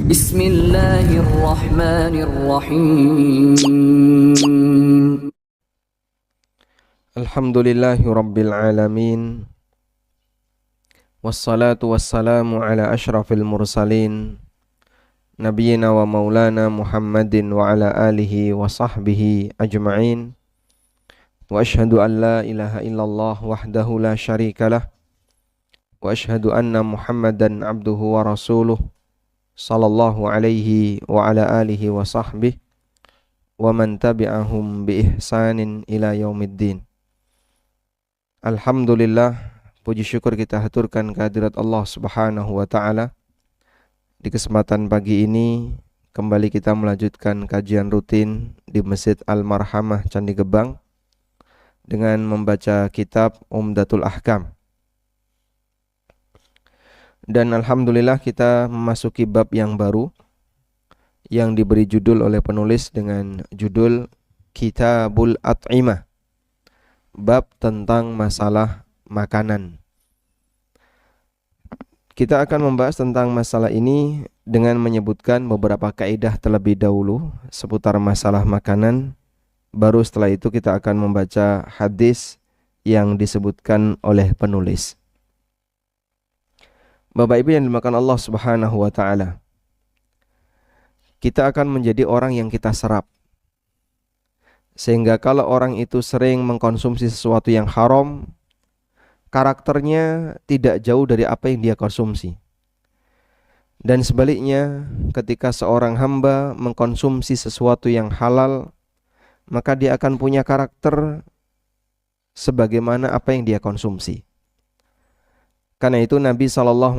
بسم الله الرحمن الرحيم. Alhamdulillahi Rabbil Alamin. Wassalatu wassalamu ala ashrafil mursalin Nabiyyina wa maulana Muhammadin wa ala alihi wa sahbihi ajma'in. Wa ashhadu an la ilaha illallah wahdahu la syarikalah. Wa ashhadu anna Muhammadan abduhu wa rasuluh sallallahu alaihi wa ala alihi wa sahbihi wa man tabi'ahum bi ihsanin ila yaumiddin. Alhamdulillah, puji syukur kita haturkan kehadirat Allah Subhanahu wa taala. Di kesempatan pagi ini kembali kita melanjutkan kajian rutin di Masjid Al-Marhamah Candi Gebang dengan membaca kitab Umdatul Ahkam. Dan alhamdulillah kita memasuki bab yang baru yang diberi judul oleh penulis dengan judul Kitabul At'imah. Bab tentang masalah makanan. Kita akan membahas tentang masalah ini dengan menyebutkan beberapa kaidah terlebih dahulu seputar masalah makanan. Baru setelah itu kita akan membaca hadis yang disebutkan oleh penulis. Bapak Ibu yang dimuliakan Allah Subhanahu wa taala, kita akan menjadi orang yang kita serap. Sehingga kalau orang itu sering mengkonsumsi sesuatu yang haram, karakternya tidak jauh dari apa yang dia konsumsi. Dan sebaliknya, ketika seorang hamba mengkonsumsi sesuatu yang halal, maka dia akan punya karakter sebagaimana apa yang dia konsumsi. Karena itu Nabi SAW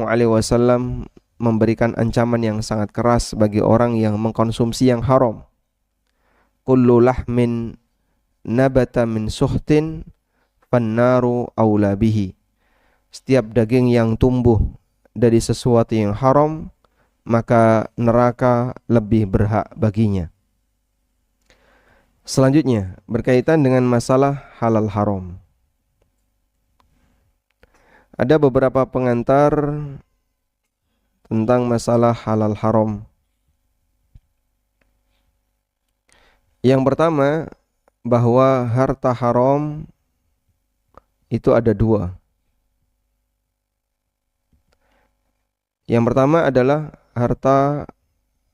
memberikan ancaman yang sangat keras bagi orang yang mengkonsumsi yang haram. Kullu lahmin nabata min suhtin fannaru aula bihi. Setiap daging yang tumbuh dari sesuatu yang haram, maka neraka lebih berhak baginya. Selanjutnya berkaitan dengan masalah halal haram. Ada beberapa pengantar tentang masalah halal haram. Yang pertama, bahwa harta haram itu ada dua. Yang pertama adalah harta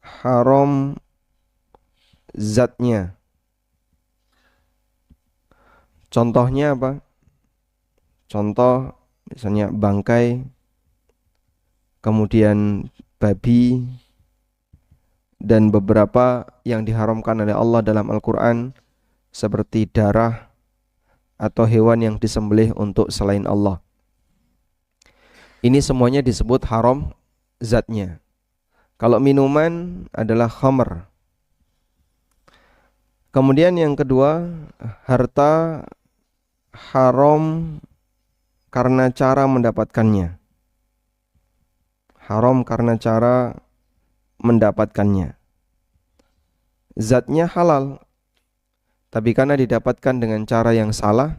haram zatnya. Contohnya apa? Contoh misalnya bangkai, kemudian babi, dan beberapa yang diharamkan oleh Allah dalam Al-Quran seperti darah atau hewan yang disembelih untuk selain Allah. Ini semuanya disebut haram zatnya. Kalau minuman adalah khamr. Kemudian yang kedua, harta haram karena cara mendapatkannya. Haram karena cara mendapatkannya. Zatnya halal, tapi karena didapatkan dengan cara yang salah,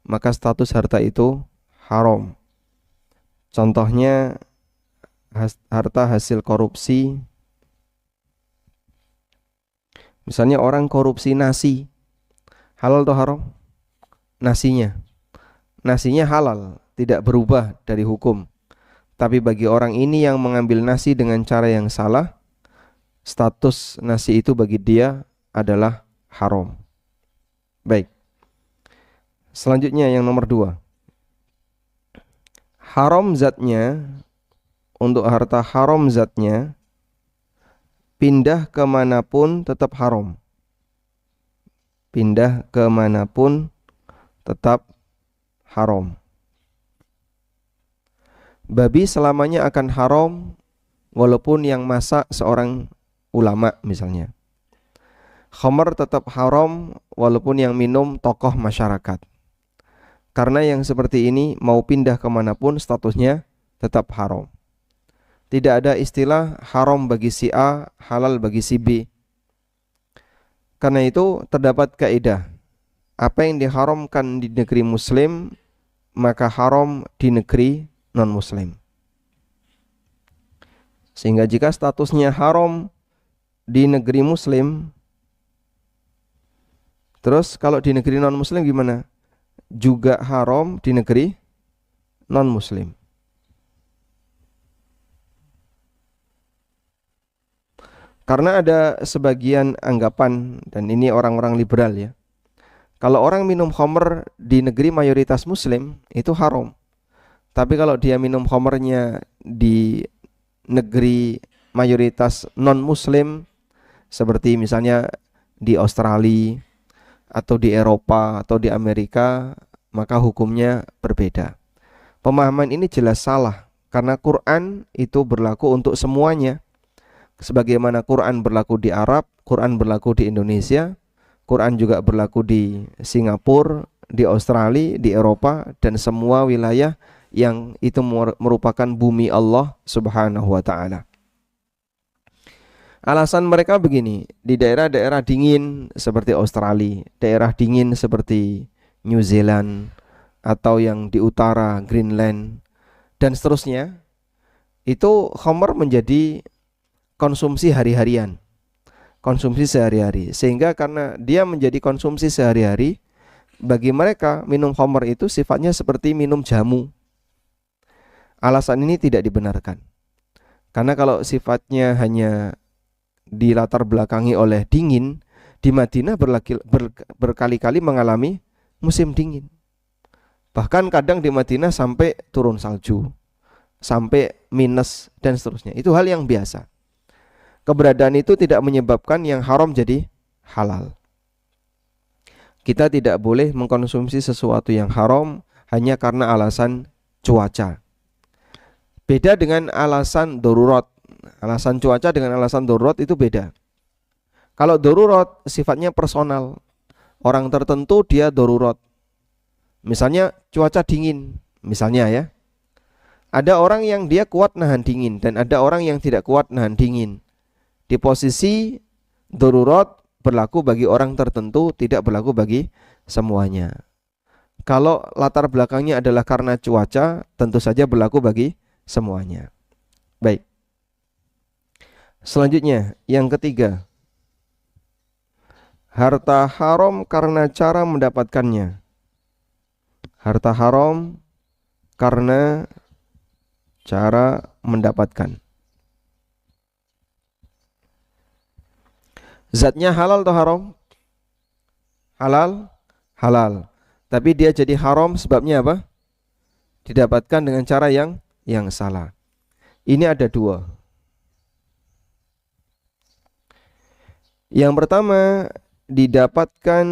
maka status harta itu haram. Contohnya harta hasil korupsi. Misalnya orang korupsi nasi, halal atau haram? Nasinya halal, tidak berubah dari hukum. Tapi bagi orang ini yang mengambil nasi dengan cara yang salah, status nasi itu bagi dia adalah haram. Baik. Selanjutnya yang nomor 2. Haram zatnya, untuk harta haram zatnya, pindah kemanapun tetap haram. Pindah kemanapun tetap haram. Babi selamanya akan haram walaupun yang masak seorang ulama misalnya. Khamr tetap haram walaupun yang minum tokoh masyarakat. Karena yang seperti ini mau pindah kemanapun statusnya tetap haram. Tidak ada istilah haram bagi si A, halal bagi si B. Karena itu terdapat kaidah, apa yang diharamkan di negeri muslim maka haram di negeri non-muslim. Sehingga jika statusnya haram di negeri muslim, terus kalau di negeri non muslim gimana? Juga haram di negeri non muslim. Karena ada sebagian anggapan, dan ini orang-orang liberal ya, kalau orang minum khamr di negeri mayoritas muslim itu haram. Tapi kalau dia minum khamrnya di negeri mayoritas non muslim, seperti misalnya di Australia atau di Eropa atau di Amerika, maka hukumnya berbeda. Pemahaman ini jelas salah, karena Quran itu berlaku untuk semuanya. Sebagaimana Quran berlaku di Arab, Quran berlaku di Indonesia, Quran juga berlaku di Singapura, di Australia, di Eropa, dan semua wilayah yang itu merupakan bumi Allah Subhanahu wa ta'ala. Alasan mereka begini, di daerah-daerah dingin seperti Australia, daerah dingin seperti New Zealand, atau yang di utara Greenland, dan seterusnya, itu khamr menjadi konsumsi hari-harian, konsumsi sehari-hari. Sehingga karena dia menjadi konsumsi sehari-hari, bagi mereka minum khamr itu sifatnya seperti minum jamu. Alasan ini tidak dibenarkan, karena kalau sifatnya hanya dilatar belakangi oleh dingin, di Madinah berkali-kali mengalami musim dingin. Bahkan kadang di Madinah sampai turun salju, sampai minus dan seterusnya. Itu hal yang biasa. Keberadaan itu tidak menyebabkan yang haram jadi halal. Kita tidak boleh mengkonsumsi sesuatu yang haram hanya karena alasan cuaca. Beda dengan alasan darurat. Alasan cuaca dengan alasan darurat itu beda. Kalau darurat sifatnya personal. Orang tertentu dia darurat. Misalnya cuaca dingin, misalnya ya. Ada orang yang dia kuat nahan dingin, dan ada orang yang tidak kuat nahan dingin. Di posisi darurat berlaku bagi orang tertentu, tidak berlaku bagi semuanya. Kalau latar belakangnya adalah karena cuaca, tentu saja berlaku bagi semuanya. Baik. Selanjutnya, yang ketiga, harta haram karena cara mendapatkannya. Harta haram karena cara mendapatkan. Zatnya halal atau haram? Halal, halal. Tapi dia jadi haram sebabnya apa? Didapatkan dengan cara yang salah. Ini ada dua. Yang pertama, didapatkan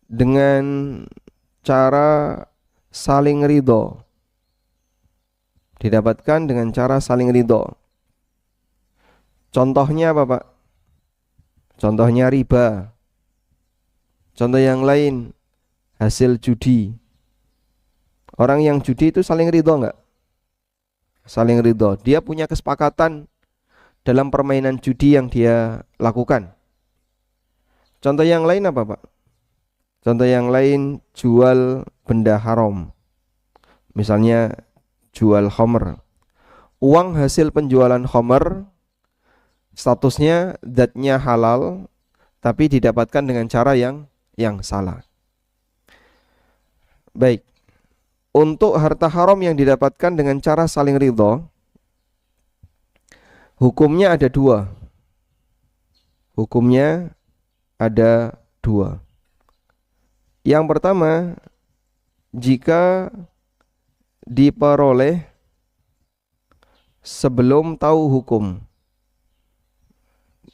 dengan cara saling ridho. Didapatkan dengan cara saling ridho. Contohnya apa, Pak? Contohnya riba. Contoh yang lain, hasil judi. Orang yang judi itu saling ridho enggak? Saling ridho. Dia punya kesepakatan dalam permainan judi yang dia lakukan. Contoh yang lain apa, Pak? Contoh yang lain, jual benda haram. Misalnya jual khamr. Uang hasil penjualan khamr statusnya zatnya halal, tapi didapatkan dengan cara yang salah. Baik. Untuk harta haram yang didapatkan dengan cara saling ridho, hukumnya ada dua. Hukumnya ada dua. Yang pertama, jika diperoleh sebelum tahu hukum.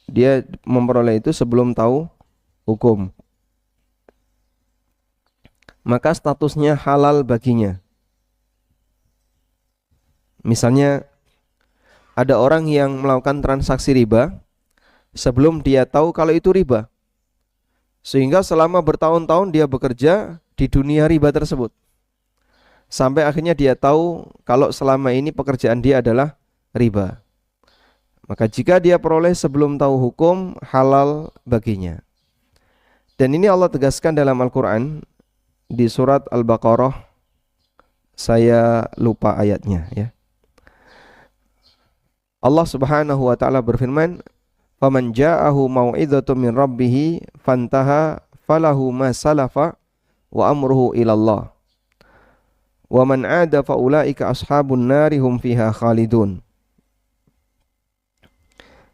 Dia memperoleh itu sebelum tahu hukum, maka statusnya halal baginya. Misalnya ada orang yang melakukan transaksi riba sebelum dia tahu kalau itu riba, sehingga selama bertahun-tahun dia bekerja di dunia riba tersebut, sampai akhirnya dia tahu kalau selama ini pekerjaan dia adalah riba. Maka jika dia peroleh sebelum tahu hukum, halal baginya. Dan ini Allah tegaskan dalam Al-Quran di surat Al-Baqarah. Saya lupa ayatnya ya. Allah Subhanahu wa taala berfirman, "Faman ja'ahu mau'izatun min rabbih fantaha falahu ma salafa wa amruhu ilallah. Wa man 'ada fa ulaika ashabun nari hum fiha khalidun."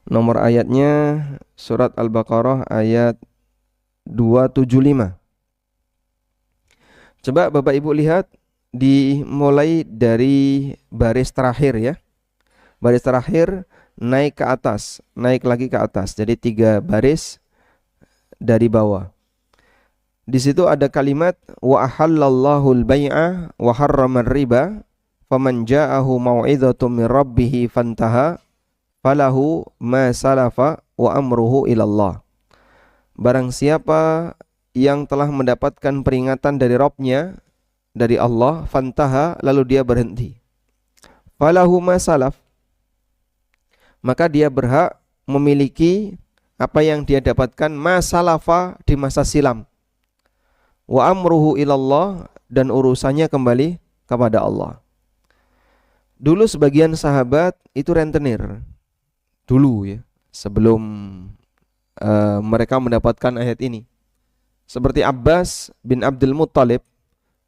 Nomor ayatnya surat Al-Baqarah ayat 275. Coba Bapak Ibu lihat, dimulai dari baris terakhir ya. Baris terakhir naik ke atas, naik lagi ke atas. Jadi 3 baris dari bawah. Di situ ada kalimat wa ahallallahu al-bai'a wa harrama riba faman ja'ahu mau'izatun min rabbih fantaha falahu ma salafa wa amruhu ilallah. Barang siapa yang telah mendapatkan peringatan dari Rabb-nya, dari Allah, fantaha, lalu dia berhenti, falahu ma salaf, maka dia berhak memiliki apa yang dia dapatkan ma salafa di masa silam, wa amruhu ilallah, dan urusannya kembali kepada Allah. Dulu sebagian sahabat itu rentenir dulu ya, sebelum mereka mendapatkan ayat ini. Seperti Abbas bin Abdul Muttalib,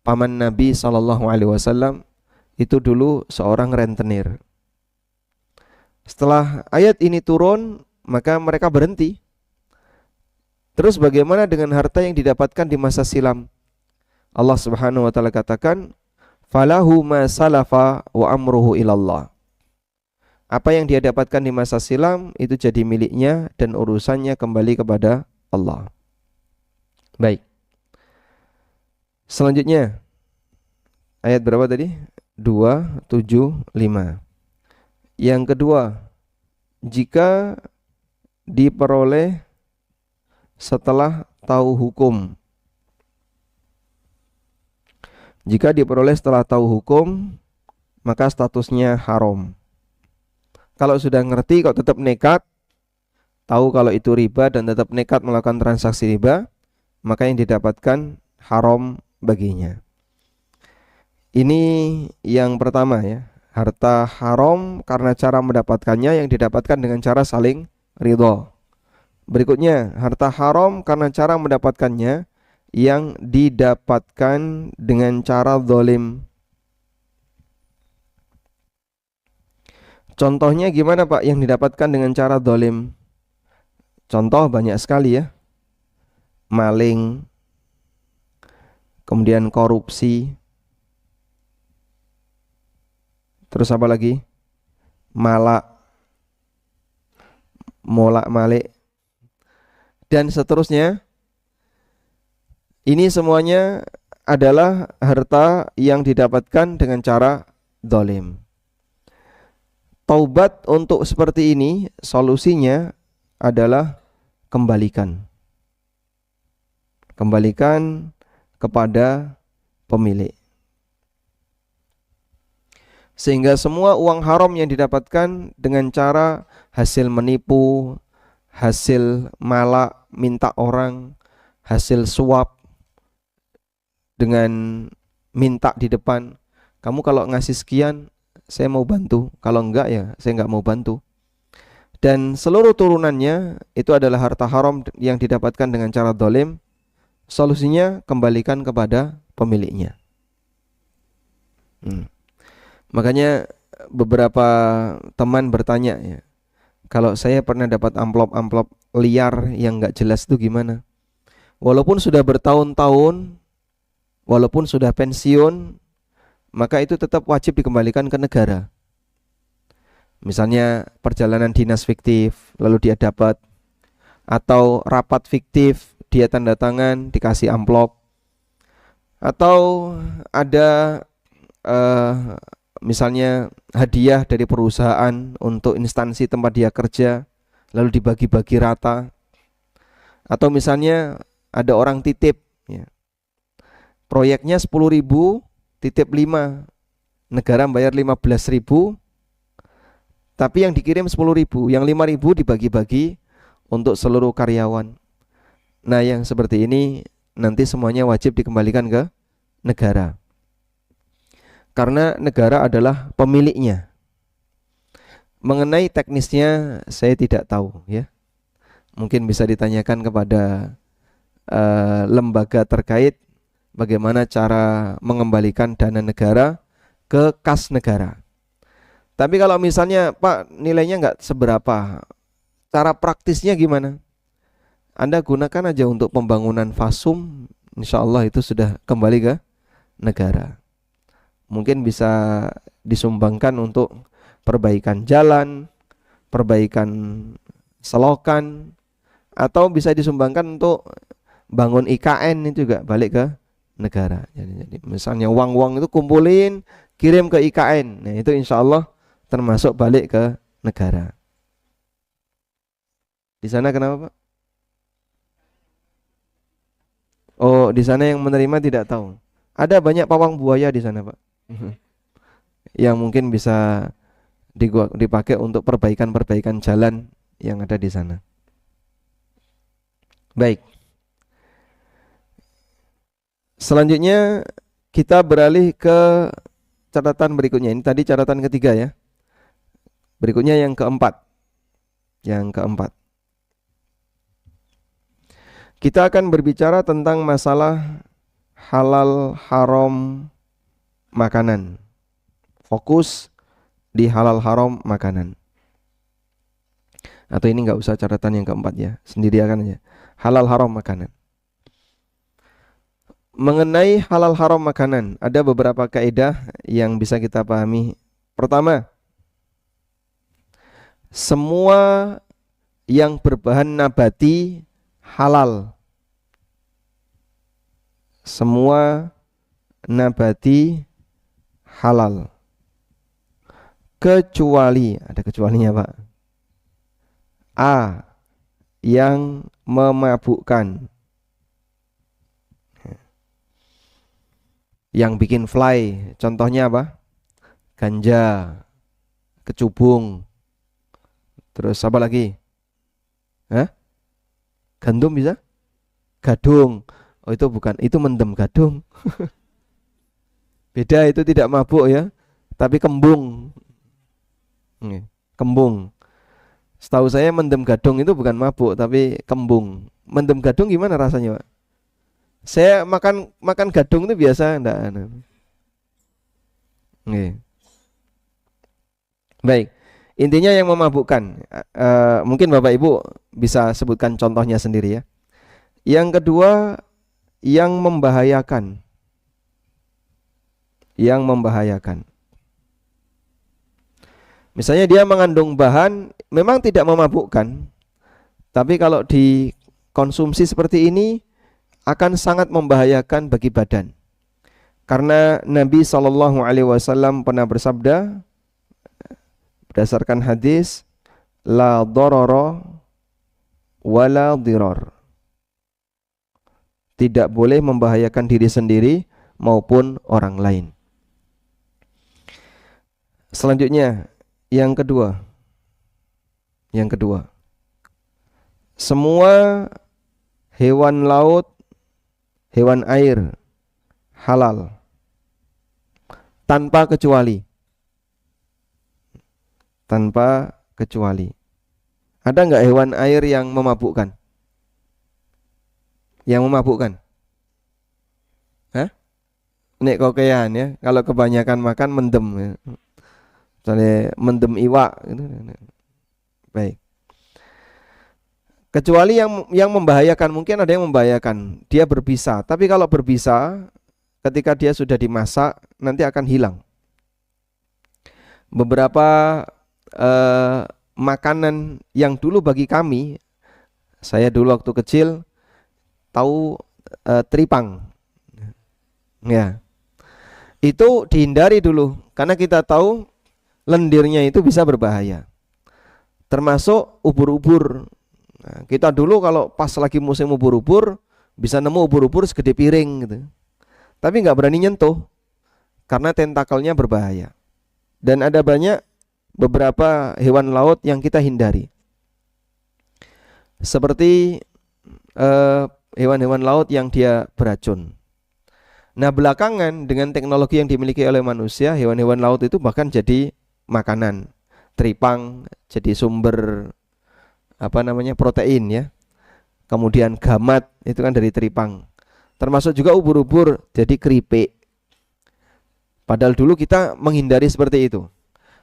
paman Nabi SAW, itu dulu seorang rentenir. Setelah ayat ini turun, maka mereka berhenti. Terus bagaimana dengan harta yang didapatkan di masa silam? Allah Subhanahu wa taala katakan, "Falahu ma salafa wa amruhu ilallah." Apa yang dia dapatkan di masa silam itu jadi miliknya dan urusannya kembali kepada Allah. Baik. Selanjutnya ayat berapa tadi? 275. Yang kedua, jika diperoleh setelah tahu hukum. Jika diperoleh setelah tahu hukum, maka statusnya haram. Kalau sudah ngerti kok tetap nekat, tahu kalau itu riba dan tetap nekat melakukan transaksi riba, maka yang didapatkan haram baginya. Ini yang pertama ya, harta haram karena cara mendapatkannya yang didapatkan dengan cara saling ridho. Berikutnya, harta haram karena cara mendapatkannya yang didapatkan dengan cara zalim. Contohnya gimana Pak yang didapatkan dengan cara zalim? Contoh banyak sekali ya. Maling, kemudian korupsi, terus apa lagi? Molak-malik, dan seterusnya. Ini semuanya adalah harta yang didapatkan dengan cara zalim. Taubat untuk seperti ini, solusinya adalah kembalikan kepada pemilik. Sehingga semua uang haram yang didapatkan dengan cara hasil menipu, hasil malak, minta orang, hasil suap, dengan minta di depan, kamu kalau ngasih sekian saya mau bantu, kalau enggak ya saya enggak mau bantu. Dan seluruh turunannya itu adalah harta haram yang didapatkan dengan cara zalim. Solusinya kembalikan kepada pemiliknya. Makanya beberapa teman bertanya ya, kalau saya pernah dapat amplop-amplop liar yang enggak jelas itu gimana? Walaupun sudah bertahun-tahun, walaupun sudah pensiun, maka itu tetap wajib dikembalikan ke negara. Misalnya perjalanan dinas fiktif lalu dia dapat, atau rapat fiktif dia tanda tangan dikasih amplop, atau ada misalnya hadiah dari perusahaan untuk instansi tempat dia kerja lalu dibagi-bagi rata, atau misalnya ada orang titip ya, proyeknya 10.000, titip 5, negara bayar 15.000, tapi yang dikirim 10.000, yang 5.000 dibagi-bagi untuk seluruh karyawan. Nah yang seperti ini nanti semuanya wajib dikembalikan ke negara, karena negara adalah pemiliknya. Mengenai teknisnya saya tidak tahu ya. Mungkin bisa ditanyakan kepada lembaga terkait bagaimana cara mengembalikan dana negara ke kas negara. Tapi kalau misalnya Pak nilainya nggak seberapa, cara praktisnya gimana? Anda gunakan aja untuk pembangunan fasum, insya Allah itu sudah kembali ke negara. Mungkin bisa disumbangkan untuk perbaikan jalan, perbaikan selokan, atau bisa disumbangkan untuk bangun IKN itu juga balik ke negara. Jadi misalnya uang-uang itu kumpulin, kirim ke IKN. Nah itu insya Allah termasuk balik ke negara. Di sana kenapa Pak? Oh di sana yang menerima tidak tahu. Ada banyak pawang buaya di sana Pak. Yang mungkin bisa dipakai untuk perbaikan-perbaikan jalan yang ada di sana. Baik. Selanjutnya kita beralih ke catatan berikutnya. Ini tadi catatan ketiga ya. Berikutnya yang keempat. Yang keempat. Kita akan berbicara tentang masalah halal haram makanan. Fokus di halal haram makanan. Atau ini nggak usah catatan yang keempat ya, sendiri akan aja. Halal haram makanan. Mengenai halal haram makanan, ada beberapa kaidah yang bisa kita pahami. Pertama, semua yang berbahan nabati halal. Semua nabati halal. Kecuali, ada kecualinya Pak. A, yang memabukkan. Yang bikin fly, contohnya apa? Ganja, kecubung. Terus apa lagi? Hah? Gandum bisa? Gadung. Oh itu bukan, itu mendem gadung. Beda, itu tidak mabuk ya, tapi kembung. Kembung. Setahu saya mendem gadung itu bukan mabuk tapi kembung. Mendem gadung gimana rasanya Pak? Saya makan gadung itu biasa enggak? Baik. Intinya yang memabukkan. Mungkin Bapak Ibu bisa sebutkan contohnya sendiri ya. Yang kedua, yang membahayakan. Yang membahayakan. Misalnya dia mengandung bahan memang tidak memabukkan, tapi kalau dikonsumsi seperti ini akan sangat membahayakan bagi badan. Karena Nabi SAW pernah bersabda berdasarkan hadis, la darara wala dirar. Tidak boleh membahayakan diri sendiri maupun orang lain. Selanjutnya, yang kedua, semua hewan laut, hewan air halal tanpa kecuali. Tanpa kecuali. Ada nggak hewan air yang memabukkan? Yang memabukkan? Hah? Nek kokean ya, kalau kebanyakan makan mendem ya. Misalnya mendem iwak gitu. Baik. Kecuali yang membahayakan, mungkin ada yang membahayakan. Dia berbisa, tapi kalau berbisa ketika dia sudah dimasak nanti akan hilang. Beberapa makanan yang dulu bagi kami, saya dulu waktu kecil tahu tripang. Ya. Itu dihindari dulu karena kita tahu lendirnya itu bisa berbahaya. Termasuk ubur-ubur. Nah, kita dulu kalau pas lagi musim ubur-ubur bisa nemu ubur-ubur segede piring gitu. Tapi nggak berani nyentuh karena tentakelnya berbahaya. Dan ada banyak beberapa hewan laut yang kita hindari. Seperti hewan-hewan laut yang dia beracun. Nah, belakangan dengan teknologi yang dimiliki oleh manusia, hewan-hewan laut itu bahkan jadi makanan. Tripang jadi sumber protein ya. Kemudian gamat itu kan dari tripang. Termasuk juga ubur-ubur jadi keripik. Padahal dulu kita menghindari seperti itu.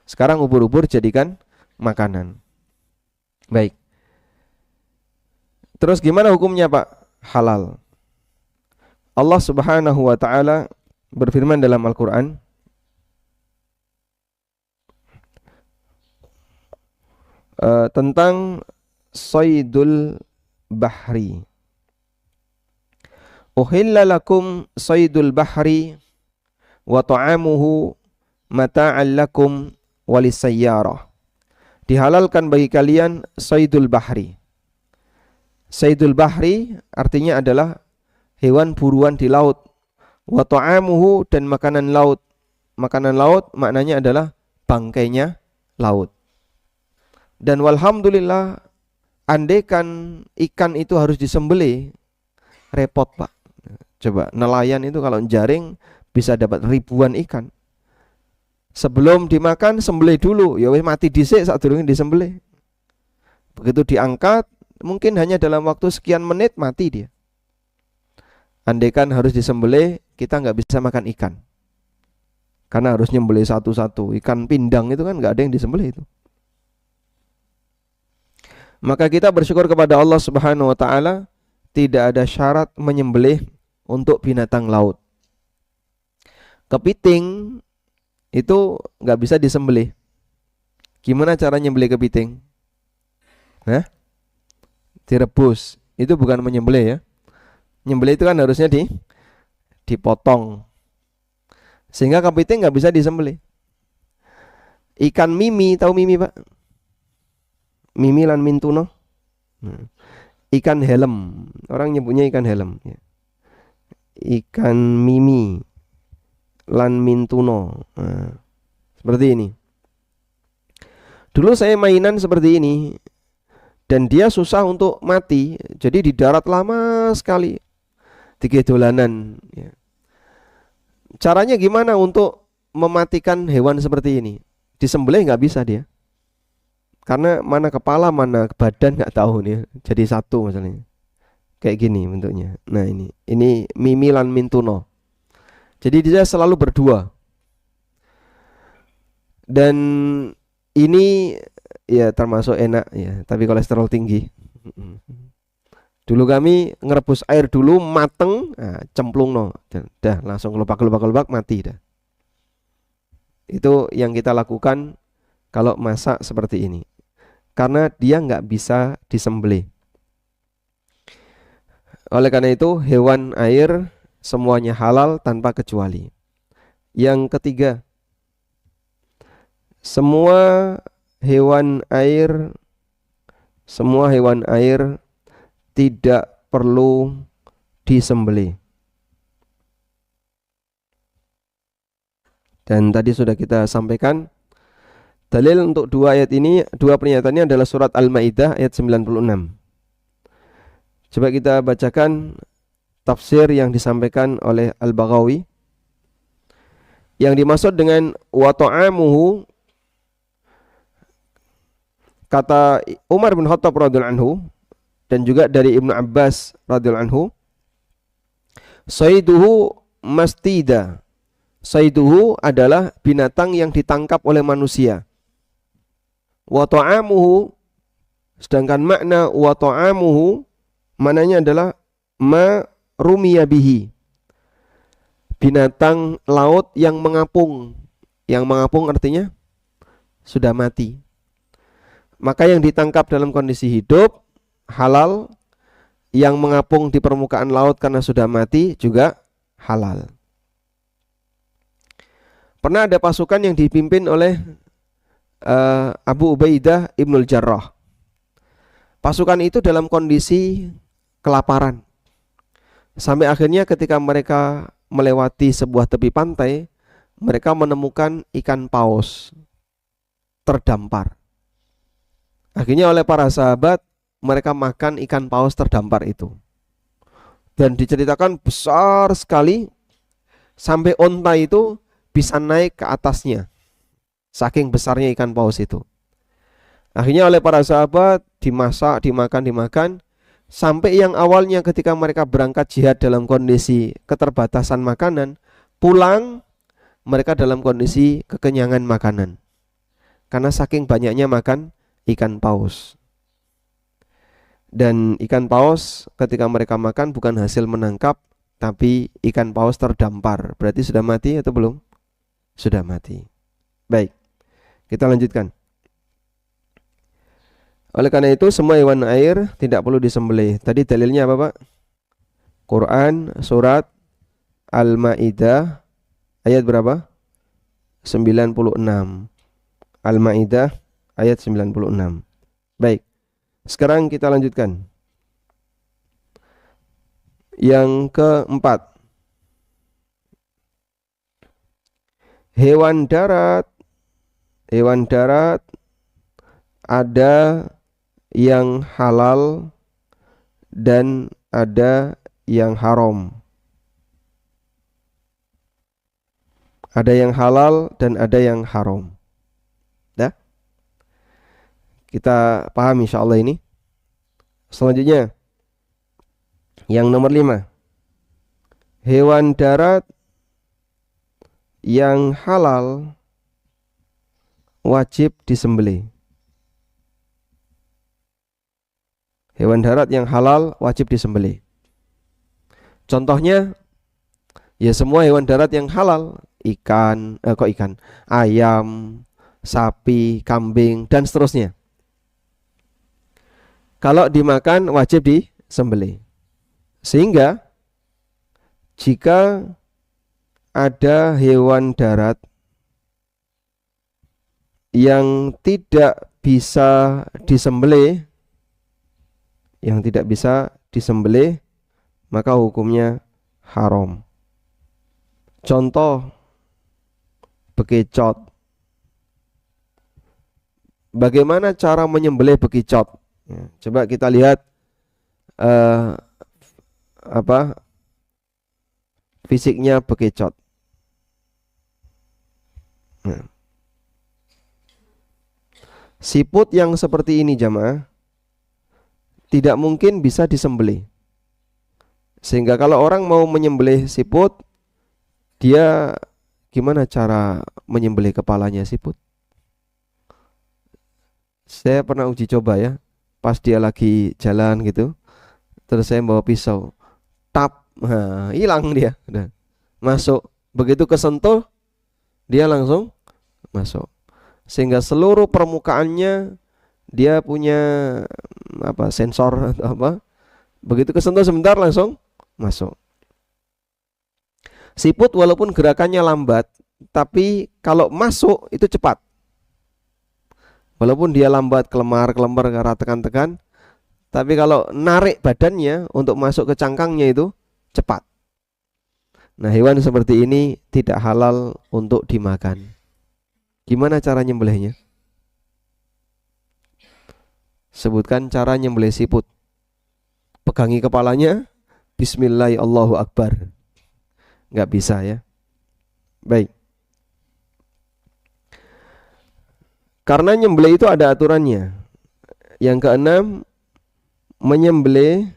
Sekarang ubur-ubur jadikan makanan. Baik. Terus gimana hukumnya, Pak? Halal. Allah Subhanahu wa taala berfirman dalam Al-Qur'an, tentang saydul bahri. Uhilla lakum saydul bahri wa ta'amuhu mata'an lakum walisayyarah. Dihalalkan bagi kalian saydul bahri. Saydul bahri artinya adalah hewan buruan di laut. Wa ta'amuhu, dan makanan laut. Makanan laut maknanya adalah bangkainya laut. Dan walhamdulillah, andaikan ikan itu harus disembelih, repot, Pak. Coba nelayan itu kalau jaring bisa dapat ribuan ikan. Sebelum dimakan sembelih dulu, ya wis mati dhisik sadurunge disembelih. Begitu diangkat, mungkin hanya dalam waktu sekian menit mati dia. Andaikan harus disembelih, kita nggak bisa makan ikan. Karena harus nyembelih satu-satu. Ikan pindang itu kan nggak ada yang disembelih itu. Maka kita bersyukur kepada Allah Subhanahu wa taala, tidak ada syarat menyembelih untuk binatang laut. Kepiting itu nggak bisa disembelih. Gimana cara nyembelih kepiting? Direbus. Itu bukan menyembelih ya. Nyembelih itu kan harusnya dipotong. Sehingga kepiting nggak bisa disembelih. Ikan mimi, tahu mimi, Pak? Mimi lan mintuno. Ikan helm, orang nyebutnya ikan helm ya. Ikan mimi lan mintuno. Seperti ini. Dulu saya mainan seperti ini, dan dia susah untuk mati. Jadi di darat lama sekali, 3 dolanan ya. Caranya gimana untuk mematikan hewan seperti ini? Disembelih nggak bisa dia, karena mana kepala mana badan nggak tahu nih. Jadi satu misalnya kayak gini bentuknya. Nah ini mimi lan mintuno. Jadi dia selalu berdua. Dan ini ya termasuk enak ya, tapi kolesterol tinggi. Dulu kami ngerebus air dulu mateng, cemplung no, dah langsung kelupak mati dah. Itu yang kita lakukan kalau masak seperti ini, karena dia nggak bisa disembelih. Oleh karena itu hewan air semuanya halal tanpa kecuali. Yang ketiga, semua hewan air tidak perlu disembelih. Dan tadi sudah kita sampaikan dalil untuk dua ayat ini, dua pernyataannya adalah surat Al-Maidah ayat 96. Coba kita bacakan tafsir yang disampaikan oleh Al-Baghawi. Yang dimaksud dengan wa ta'amuhu, kata Umar bin Khattab radhiyallahu anhu dan juga dari Ibnu Abbas radhiyallahu anhu, sayduhu mastida. Sayduhu adalah binatang yang ditangkap oleh manusia. Wa ta'amuhu, sedangkan makna wa ta'amuhu maknanya adalah ma rumiya bihi, binatang laut yang mengapung. Yang mengapung artinya sudah mati. Maka yang ditangkap dalam kondisi hidup halal, yang mengapung di permukaan laut karena sudah mati juga halal. Pernah ada pasukan yang dipimpin oleh Abu Ubaidah Ibnul Jarrah. Pasukan itu dalam kondisi kelaparan. Sampai akhirnya ketika mereka melewati sebuah tepi pantai, mereka menemukan ikan paus terdampar. Akhirnya oleh para sahabat, mereka makan ikan paus terdampar itu. Dan diceritakan besar sekali, sampai onta itu bisa naik ke atasnya. Saking besarnya ikan paus itu. Akhirnya oleh para sahabat dimasak, dimakan, sampai yang awalnya ketika mereka berangkat jihad dalam kondisi keterbatasan makanan, pulang mereka dalam kondisi kekenyangan makanan. Karena saking banyaknya makan ikan paus. Dan ikan paus ketika mereka makan bukan hasil menangkap, tapi ikan paus terdampar. Berarti sudah mati atau belum? Sudah mati. Baik, kita lanjutkan. Oleh karena itu semua hewan air tidak perlu disembelih. Tadi dalilnya apa, Pak? Quran surat Al-Maidah ayat berapa? 96. Al-Maidah ayat 96. Baik. Sekarang kita lanjutkan. Yang keempat. Hewan darat. Hewan darat ada yang halal dan ada yang haram. Ada yang halal dan ada yang haram. Dah? Kita paham insyaallah ini. Selanjutnya yang nomor 5. Hewan darat yang halal wajib disembelih. Hewan darat yang halal wajib disembelih. Contohnya ya semua hewan darat yang halal, ikan, ayam, sapi, kambing dan seterusnya. Kalau dimakan wajib disembelih. Sehingga jika ada hewan darat yang tidak bisa disembelih, maka hukumnya haram. Contoh bekicot. Bagaimana cara menyembelih bekicot? Ya, coba kita lihat fisiknya bekicot. Nah. Siput yang seperti ini jamaah tidak mungkin bisa disembelih. Sehingga kalau orang mau menyembelih siput, dia gimana cara menyembelih kepalanya siput? Saya pernah uji coba ya. Pas dia lagi jalan gitu, terus saya bawa pisau, tap, hilang dia, udah masuk. Begitu kesentuh, dia langsung masuk. Sehingga seluruh permukaannya dia punya sensor atau apa. Begitu kesentuh sebentar langsung masuk. Siput walaupun gerakannya lambat, tapi kalau masuk itu cepat. Walaupun dia lambat, kelemar, karena tekan-tekan, tapi kalau narik badannya untuk masuk ke cangkangnya itu cepat. Nah, hewan seperti ini tidak halal untuk dimakan. Gimana cara nyembelihnya? Sebutkan cara nyembelih siput. Pegangi kepalanya, bismillah, Allahu Akbar. Nggak bisa ya. Baik. Karena nyembelih itu ada aturannya. Yang keenam, menyembelih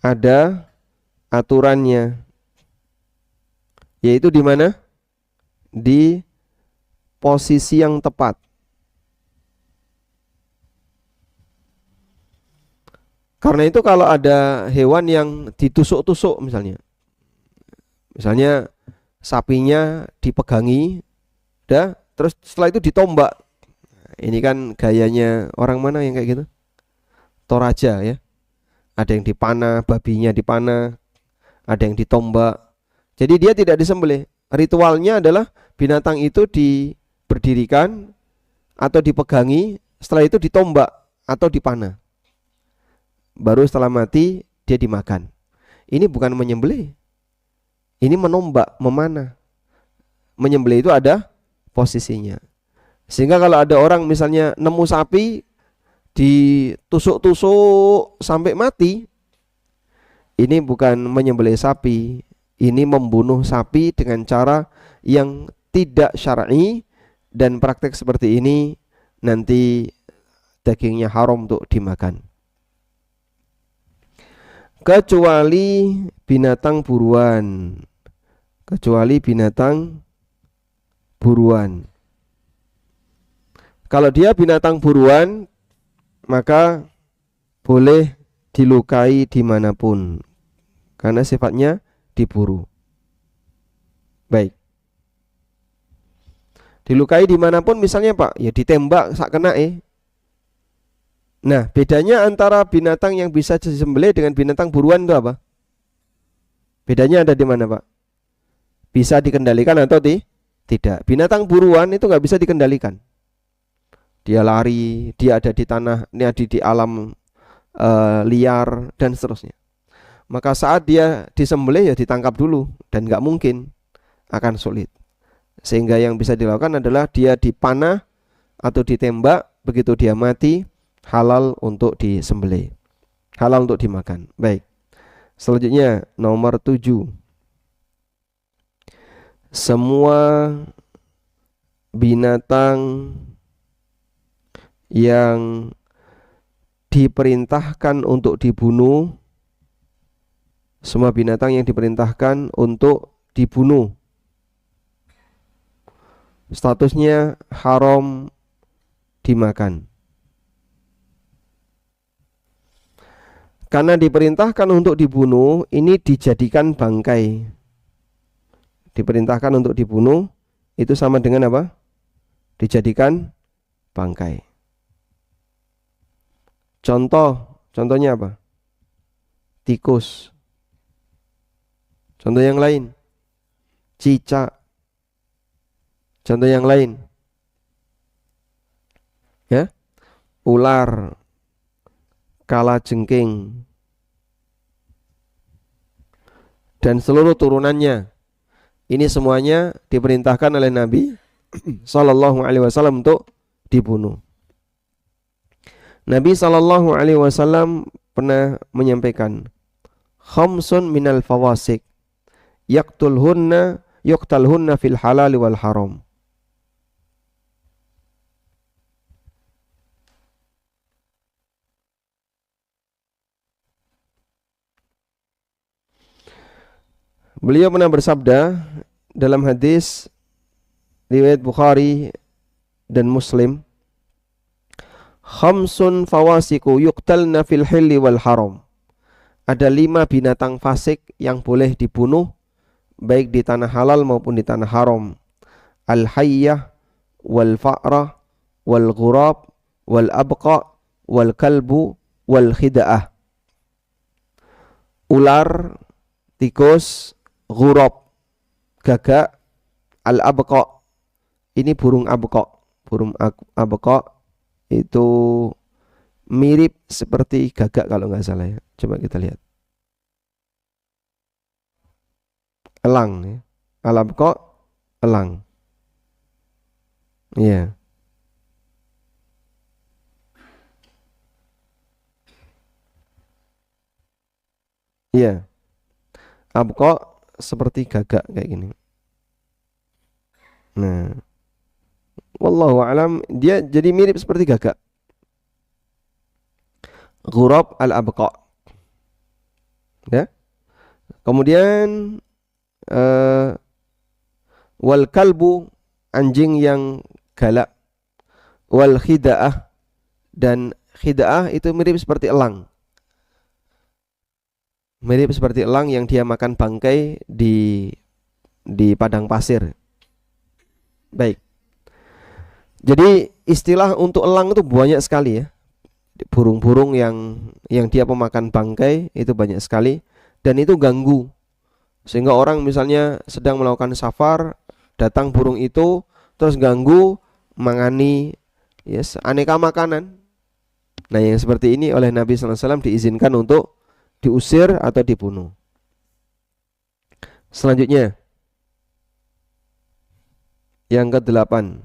ada aturannya. Yaitu di mana? Di posisi yang tepat. Karena itu kalau ada hewan yang ditusuk-tusuk misalnya sapinya dipegangi, terus setelah itu ditombak. Ini kan gayanya orang mana yang kayak gitu? Toraja ya. Ada yang dipanah, babinya dipanah, ada yang ditombak. Jadi dia tidak disembelih. Ritualnya adalah binatang itu diberdirikan atau dipegangi, setelah itu ditombak atau dipanah. Baru setelah mati dia dimakan. Ini bukan menyembelih. Ini menombak, memanah. Menyembelih itu ada posisinya. Sehingga kalau ada orang misalnya nemu sapi ditusuk-tusuk sampai mati, ini bukan menyembelih sapi, ini membunuh sapi dengan cara yang tidak syar'i, dan praktek seperti ini nanti dagingnya haram untuk dimakan. Kecuali binatang buruan. Kecuali binatang buruan. Kalau dia binatang buruan, maka boleh dilukai dimanapun, karena sifatnya diburu. Baik. Dilukai dimanapun misalnya Pak, ya ditembak sak kena Nah, bedanya antara binatang yang bisa disembelih dengan binatang buruan itu apa? Bedanya ada di mana Pak? Bisa dikendalikan atau tidak? Binatang buruan itu nggak bisa dikendalikan. Dia lari, dia ada di tanah, ini ada di alam liar dan seterusnya. Maka saat dia disembelih ya ditangkap dulu, dan nggak mungkin, akan sulit. Sehingga yang bisa dilakukan adalah dia dipanah atau ditembak, begitu dia mati halal untuk disembelih, halal untuk dimakan. Baik. Selanjutnya nomor 7. Semua binatang yang diperintahkan untuk dibunuh, semua binatang yang diperintahkan untuk dibunuh, statusnya haram dimakan. Karena diperintahkan untuk dibunuh, ini dijadikan bangkai. Diperintahkan untuk dibunuh, itu sama dengan apa? Dijadikan bangkai. Contohnya apa? Tikus. Contoh yang lain, cicak. Contoh yang lain, ya, ular, kalajengking, dan seluruh turunannya. Ini semuanya diperintahkan oleh Nabi Sallallahu Alaihi Wasallam untuk dibunuh. Nabi Sallallahu Alaihi Wasallam pernah menyampaikan, khamsun minal fawasik yaqtalhunna fil halal wal haram. Beliau pernah bersabda dalam hadis riwayat Bukhari dan Muslim, khamsun fawasiku yuqtalna fil hilli wal haram. Ada 5 binatang fasik yang boleh dibunuh baik di tanah halal maupun di tanah haram. Al-hayyah wal fa'rah wal ghurab wal abqa wal kalbu wal khida'ah. Ular, tikus, ghurab, gagak, al-abqa. Ini burung abqa. Burung abqa itu mirip seperti gagak kalau nggak salah ya. Coba kita lihat. Elang ya. Al-abqa, elang. Iya. Iya. Abqa seperti gagak kayak gini. Nah, wallahu alam, dia jadi mirip seperti gagak. Ghurab al-abqa. Ya. Kemudian wal kalbu, anjing yang galak. Wal khida'ah, dan khida'ah itu mirip seperti elang. Mirip seperti elang yang dia makan bangkai di padang pasir. Baik. Jadi istilah untuk elang itu banyak sekali ya. Burung-burung yang dia pemakan bangkai itu banyak sekali, dan itu ganggu. Sehingga orang misalnya sedang melakukan safar, datang burung itu terus ganggu, mangani aneka makanan. Nah, yang seperti ini oleh Nabi sallallahu alaihi wasallam diizinkan untuk diusir atau dibunuh. Selanjutnya yang ke-8,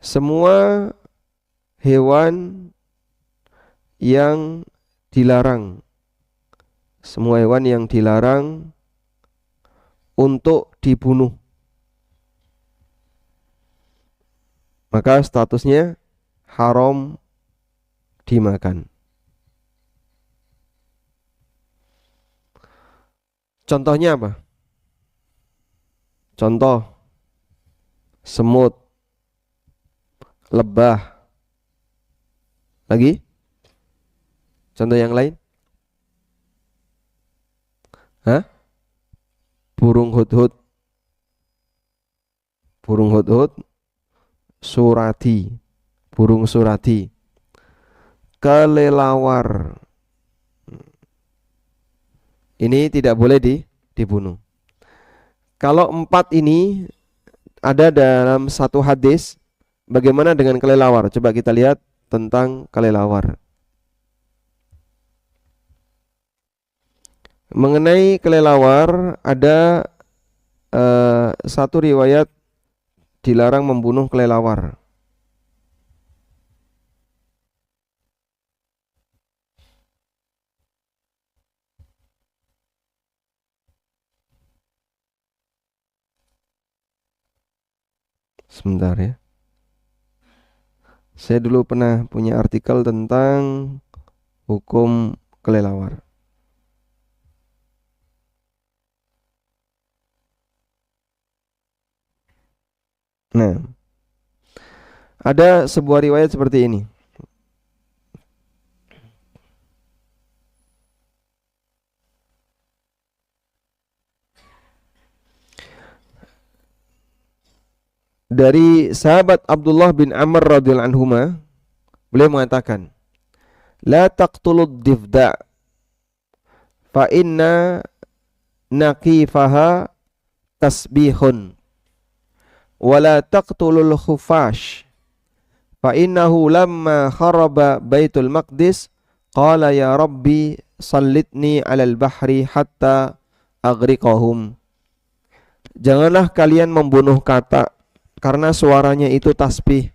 semua hewan yang dilarang, semua hewan yang dilarang untuk dibunuh. maka statusnya haram dimakan. Contohnya apa? Contoh semut, lebah. Lagi? Contoh yang lain? Hah? Burung hudhud. Burung hudhud, surati, burung surati, kelelawar. Ini tidak boleh dibunuh. Kalau 4 ini ada dalam satu hadis, bagaimana dengan kelelawar? Coba kita lihat tentang kelelawar. Mengenai kelelawar ada satu riwayat dilarang membunuh kelelawar. Sebentar ya. Saya dulu pernah punya artikel tentang hukum kelelawar. Nah, ada sebuah riwayat seperti ini. Dari sahabat Abdullah bin Amr radhiyallahu anhuma, beliau mengatakan, "La taqtulud difda fa inna naqifaha tasbihun wa la taqtulul khufash fa innahu lamma kharaba Baitul Maqdis qala ya Rabbi sallitni 'alal bahri hatta aghriqahum." Janganlah kalian membunuh katak karena suaranya itu tasbih,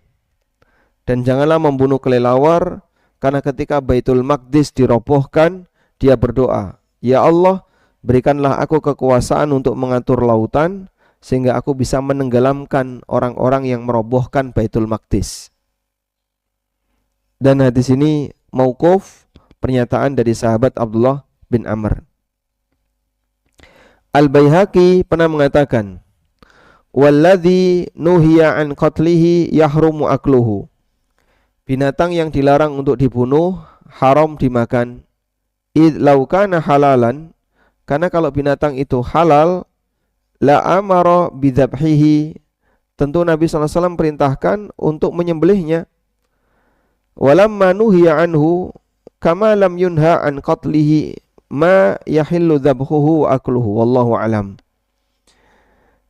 dan janganlah membunuh kelelawar karena ketika Baitul Maqdis dirobohkan dia berdoa, "Ya Allah, berikanlah aku kekuasaan untuk mengatur lautan sehingga aku bisa menenggelamkan orang-orang yang merobohkan Baitul Maqdis." Dan hadis ini mauquf, pernyataan dari sahabat Abdullah bin Amr. Al-Baihaqi pernah mengatakan, "Walladzi nuhiya an qatlihi yahrumu akluhu." Binatang yang dilarang untuk dibunuh haram dimakan. Id law kana halalan, karena kalau binatang itu halal, la amara bidzabhihi, tentu Nabi SAW perintahkan untuk menyembelihnya. Walamma nuhiya anhu kama lam yunha an qatlihi ma yahillu dzabhuhu wa akluhu wallahu alam.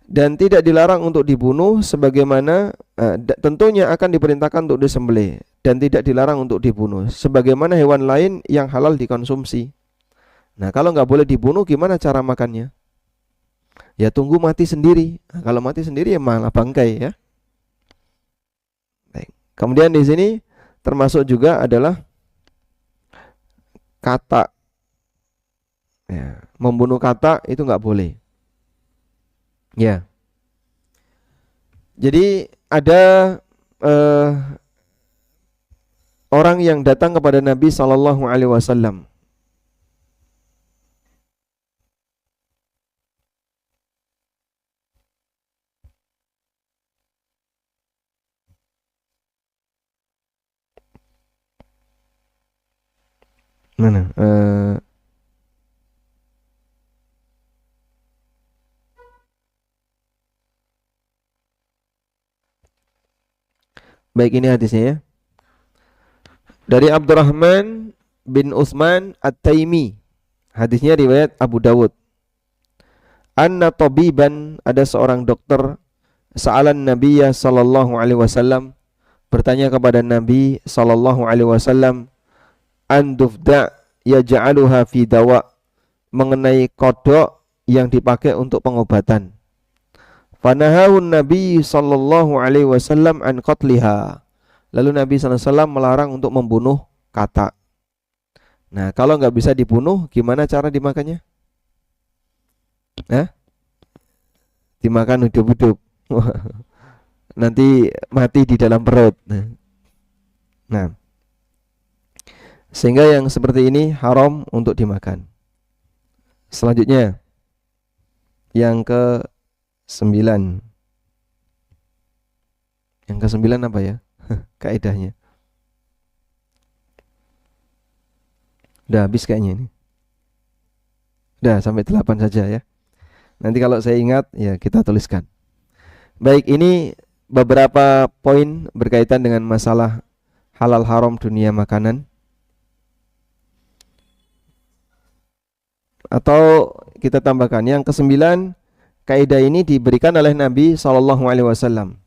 Dan tidak dilarang untuk dibunuh sebagaimana tentunya akan diperintahkan untuk disembelih, dan tidak dilarang untuk dibunuh sebagaimana hewan lain yang halal dikonsumsi. Nah, kalau nggak boleh dibunuh, gimana cara makannya? Ya tunggu mati sendiri. Nah, kalau mati sendiri ya malah bangkai ya. Baik. Kemudian di sini termasuk juga adalah katak. Ya, membunuh katak itu nggak boleh. Ya. Jadi ada orang yang datang kepada Nabi sallallahu alaihi wasallam. Mana? Baik, ini hadisnya ya. Dari Abdurrahman bin Utsman At-Taimi. Hadisnya riwayat Abu Dawud. Anna tabiban, ada seorang dokter, sa'alan Nabiyya sallallahu alaihi wasallam, bertanya kepada Nabi sallallahu alaihi wasallam, an dufda yaj'aluha fi dawa, mengenai kodok yang dipakai untuk pengobatan. Fanahahun Nabi sallallahu alaihi wasallam an qatliha. Lalu Nabi sallallahu alaihi wasallam melarang untuk membunuh katak. Nah, kalau nggak bisa dibunuh, gimana cara dimakannya? Dimakan hidup-hidup. nanti mati di dalam perut. Nah, sehingga yang seperti ini haram untuk dimakan. Selanjutnya yang ke-9. Yang ke-9 apa ya? Kaidahnya. Udah habis kayaknya ini. Udah sampai 8 saja ya. Nanti kalau saya ingat ya kita tuliskan. Baik, ini beberapa poin berkaitan dengan masalah halal haram dunia makanan. Atau kita tambahkan yang ke-9, kaidah ini diberikan oleh Nabi SAW.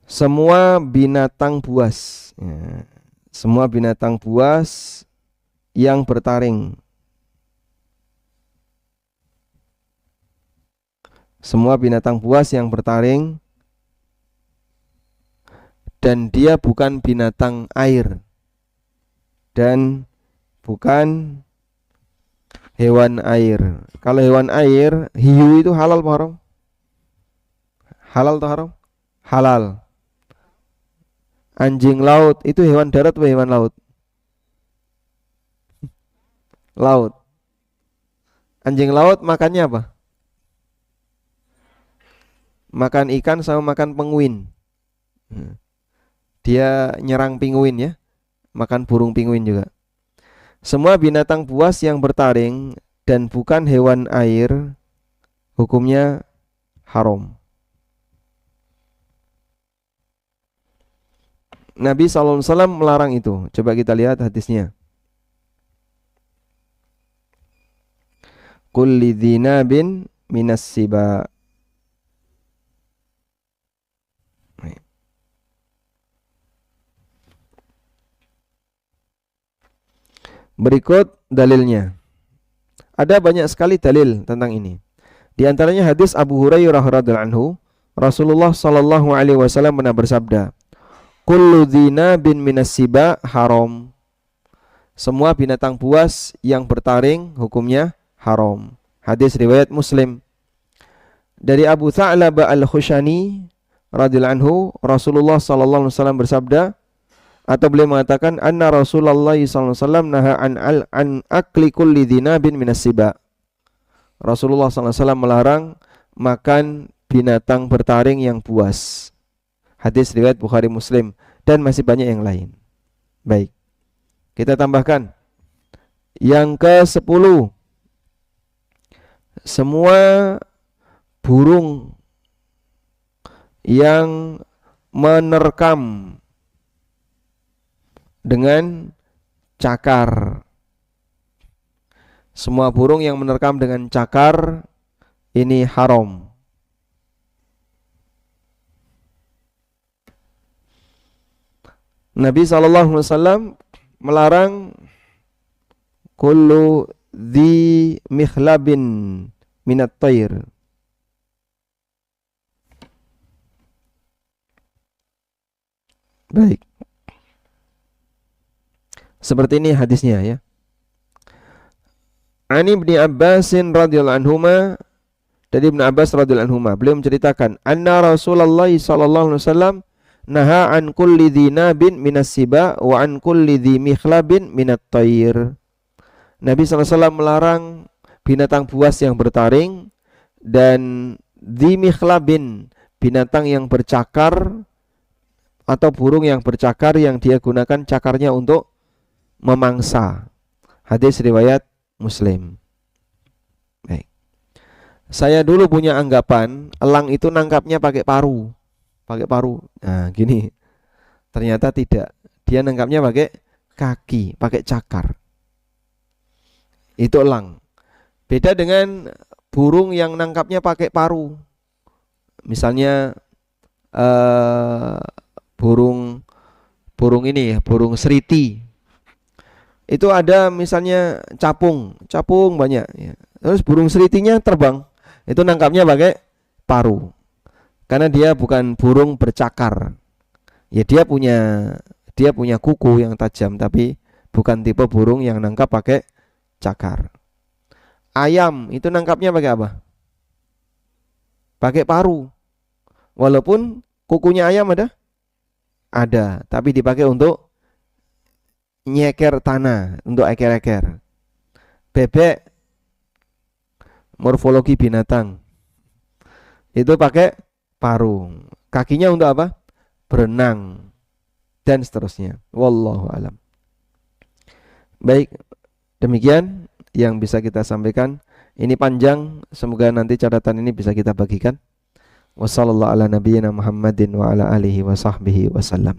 Semua binatang buas, ya, semua binatang buas yang bertaring, semua binatang buas yang bertaring dan dia bukan binatang air dan bukan hewan air. Kalau hewan air, hiu itu halal atau haram? Halal atau haram? Halal. Anjing laut itu hewan darat atau hewan laut? Laut. Anjing laut makannya apa? Makan ikan sama makan penguin. Dia nyerang penguin ya. Makan burung penguin juga. Semua binatang buas yang bertaring dan bukan hewan air, hukumnya haram. Nabi SAW melarang itu. Coba kita lihat hadisnya. Kulli dzinabin minas siba. Berikut dalilnya. Ada banyak sekali dalil tentang ini. Di antaranya hadis Abu Hurairah radhiyallahu anhu, Rasulullah sallallahu alaihi wasallam pernah bersabda, "Kullu dzinabin minas siba haram." Semua binatang buas yang bertaring hukumnya haram. Hadis riwayat Muslim. Dari Abu Tha'labah Al-Khushani radhiyallahu anhu, Rasulullah sallallahu alaihi wasallam bersabda, atau beliau mengatakan, anna Rasulullah sallallahu alaihi wasallam naha an akli kulli dzinabin minas siba. Rasulullah sallallahu alaihi wasallam melarang makan binatang bertaring yang buas. Hadis riwayat Bukhari Muslim dan masih banyak yang lain. Baik. Kita tambahkan yang ke-10. Semua burung yang menerkam dengan cakar. Semua burung yang menerkam dengan cakar ini haram. Nabi SAW melarang kullu dzi mikhlabin minat thair. Baik. Seperti ini hadisnya ya. Ani Ibnu Abbas radhiyallahu anhuma, dari Ibnu Abbas radhiyallahu anhuma, beliau menceritakan anna Rasulullah sallallahu alaihi wasallam naha an kulli dzinabin minas siba wa an kulli dzi mikhlabin minat thair. Nabi sallallahu alaihi wasallam melarang binatang buas yang bertaring dan dzi mikhlabin, binatang yang bercakar atau burung yang bercakar yang dia gunakan cakarnya untuk memangsa. Hadis riwayat Muslim. Baik. Saya dulu punya anggapan elang itu nangkapnya pakai paru. Pakai paru. Nah, gini. Ternyata tidak. Dia nangkapnya pakai kaki, pakai cakar. Itu elang. Beda dengan burung yang nangkapnya pakai paru. Misalnya burung ini ya, burung seriti. Itu ada misalnya capung banyak ya. Terus burung seritinya terbang, itu nangkapnya pakai paru. Karena dia bukan burung bercakar. Ya dia punya kuku yang tajam, tapi bukan tipe burung yang nangkap pakai cakar. Ayam itu nangkapnya pakai apa? Pakai paru. Walaupun kukunya ayam ada? Ada, tapi dipakai untuk nyeker tanah, untuk eker-eker. Bebek, morfologi binatang, itu pakai paruh. Kakinya untuk apa? Berenang dan seterusnya. Wallahu alam. Baik, demikian yang bisa kita sampaikan. Ini panjang, semoga nanti catatan ini bisa kita bagikan. Wassallallahu ala nabiyyina Muhammadin wa ala alihi wa sahbihi wasallam.